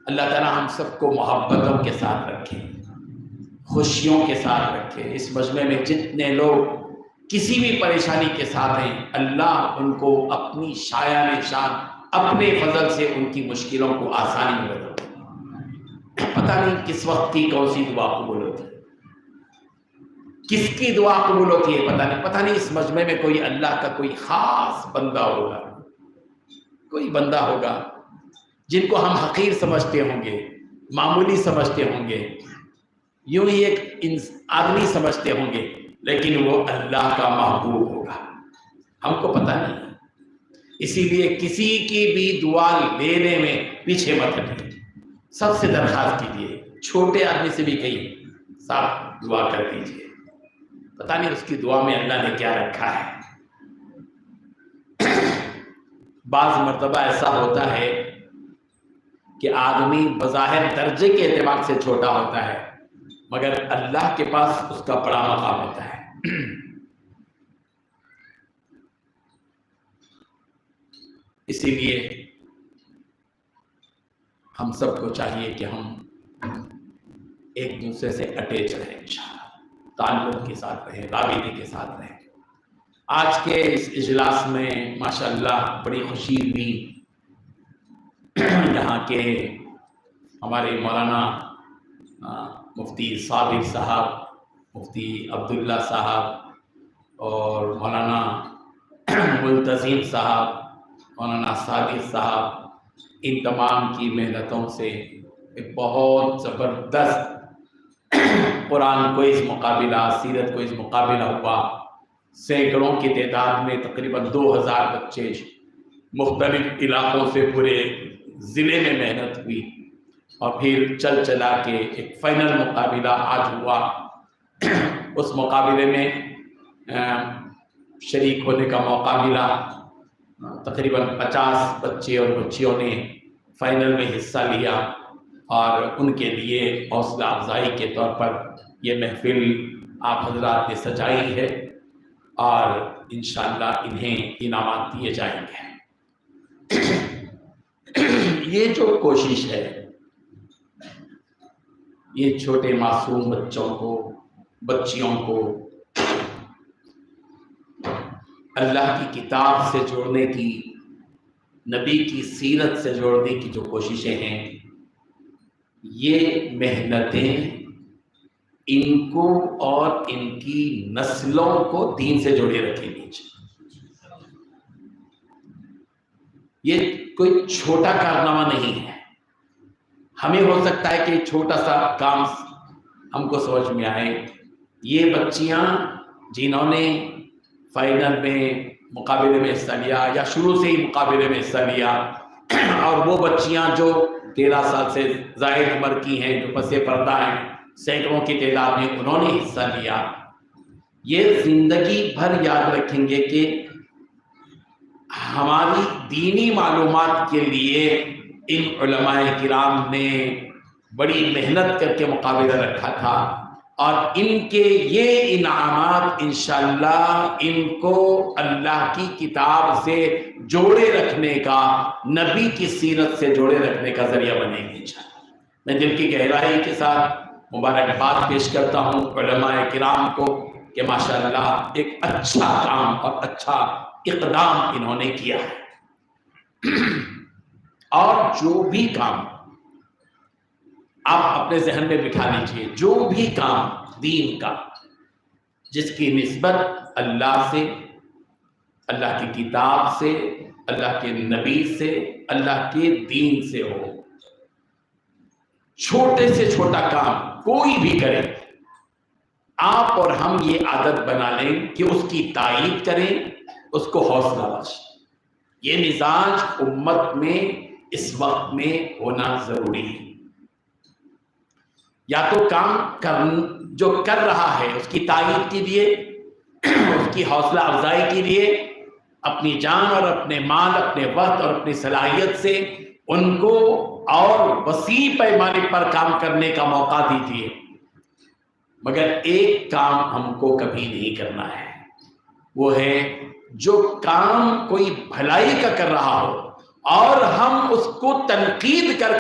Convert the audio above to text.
اللہ تعالیٰ ہم سب کو محبتوں کے ساتھ رکھے، خوشیوں کے ساتھ رکھے۔ اس مجمع میں جتنے لوگ کسی بھی پریشانی کے ساتھ ہیں، اللہ ان کو اپنی شایان شان اپنے فضل سے ان کی مشکلوں کو آسانی میں بدل دے۔ پتہ نہیں کس وقت کی کون سی دعا قبول ہوتی ہے، کس کی دعا قبول ہوتی ہے پتہ نہیں اس مجمع میں کوئی اللہ کا کوئی خاص بندہ ہوگا، کوئی بندہ ہوگا جن کو ہم حقیر سمجھتے ہوں گے، معمولی سمجھتے ہوں گے، یوں ہی ایک آدمی سمجھتے ہوں گے، لیکن وہ اللہ کا محبوب ہوگا، ہم کو پتہ نہیں۔ اسی لیے کسی کی بھی دعا لینے میں پیچھے مت ہٹیں، سب سے درخواست کیجیے، چھوٹے آدمی سے بھی کہیے صاحب دعا کر دیجیے، پتہ نہیں اس کی دعا میں اللہ نے کیا رکھا ہے۔ بعض مرتبہ ایسا ہوتا ہے کہ آدمی بظاہر درجے کے اعتبار سے چھوٹا ہوتا ہے، مگر اللہ کے پاس اس کا بڑا مقام ہوتا ہے۔ اسی لیے ہم سب کو چاہیے کہ ہم ایک دوسرے سے اٹیچ رہیں، انشاءاللہ تعلق کے ساتھ رہیں، رابطے کے ساتھ رہیں۔ آج کے اس اجلاس میں ماشاءاللہ بڑی خوشی ہوئی، یہاں کے ہمارے مولانا مفتی صابر صاحب، مفتی عبداللہ صاحب اور مولانا ملتزم صاحب، مولانا صادق صاحب، ان تمام کی محنتوں سے ایک بہت زبردست قرآن کوئز مقابلہ، سیرت کوئز مقابلہ ہوا۔ سینکڑوں کی تعداد میں تقریباً 2000 بچے مختلف علاقوں سے پورے ضلع میں محنت ہوئی، اور پھر چل چلا کے ایک فائنل مقابلہ آج ہوا۔ اس مقابلے میں شریک ہونے کا موقع ملا، تقریباً 50 بچے اور بچیوں نے فائنل میں حصہ لیا، اور ان کے لیے حوصلہ افزائی کے طور پر یہ محفل آپ حضرات نے سجائی ہے، اور انشاءاللہ انہیں انعامات دیے جائیں گے۔ یہ جو کوشش ہے، یہ چھوٹے معصوم بچوں کو، بچیوں کو اللہ کی کتاب سے جوڑنے کی، نبی کی سیرت سے جوڑنے کی جو کوششیں ہیں، یہ محنتیں ان کو اور ان کی نسلوں کو دین سے جوڑے رکھیں گی۔ یہ کوئی چھوٹا کارنامہ نہیں ہے۔ ہمیں ہو سکتا ہے کہ چھوٹا سا کام ہم کو سمجھ میں آئے، یہ بچیاں جنہوں نے فائنل میں مقابلے میں حصہ لیا یا شروع سے ہی مقابلے میں حصہ لیا، اور وہ بچیاں جو 13 سال سے زائد عمر کی ہیں، جو پس پردہ ہیں، سینکڑوں کی تعداد میں انہوں نے حصہ لیا، یہ زندگی بھر یاد رکھیں گے کہ ہماری دینی معلومات کے لیے ان علماء کرام نے بڑی محنت کر کے مقابلہ رکھا تھا، اور ان کے یہ انعامات انشاءاللہ ان کو اللہ کی کتاب سے جوڑے رکھنے کا، نبی کی سیرت سے جوڑے رکھنے کا ذریعہ بنے گی انشاءاللہ۔ میں دل کی گہرائی کے ساتھ مبارکباد پیش کرتا ہوں علماء کرام کو کہ ماشاءاللہ ایک اچھا کام اور اچھا اقدام انہوں نے کیا ہے۔ اور جو بھی کام آپ اپنے ذہن میں بٹھا لیجئے، جو بھی کام دین کا جس کی نسبت اللہ سے، اللہ کی کتاب سے، اللہ کے نبی سے، اللہ کے دین سے ہو، چھوٹے سے چھوٹا کام کوئی بھی کرے، آپ اور ہم یہ عادت بنا لیں کہ اس کی تائید کریں، اس کو حوصلہ بخشیں۔ یہ مزاج امت میں اس وقت میں ہونا ضروری ہے۔ یا تو کام جو کر رہا ہے اس کی تائید کیجیے، اس کی حوصلہ افزائی کیجیے، اپنی جان اور اپنے مال، اپنے وقت اور اپنی صلاحیت سے ان کو اور وسیع پیمانے پر کام کرنے کا موقع دیجیے۔ مگر ایک کام ہم کو کبھی نہیں کرنا ہے، وہ ہے جو کام کوئی بھلائی کا کر رہا ہو اور ہم اس کو تنقید کر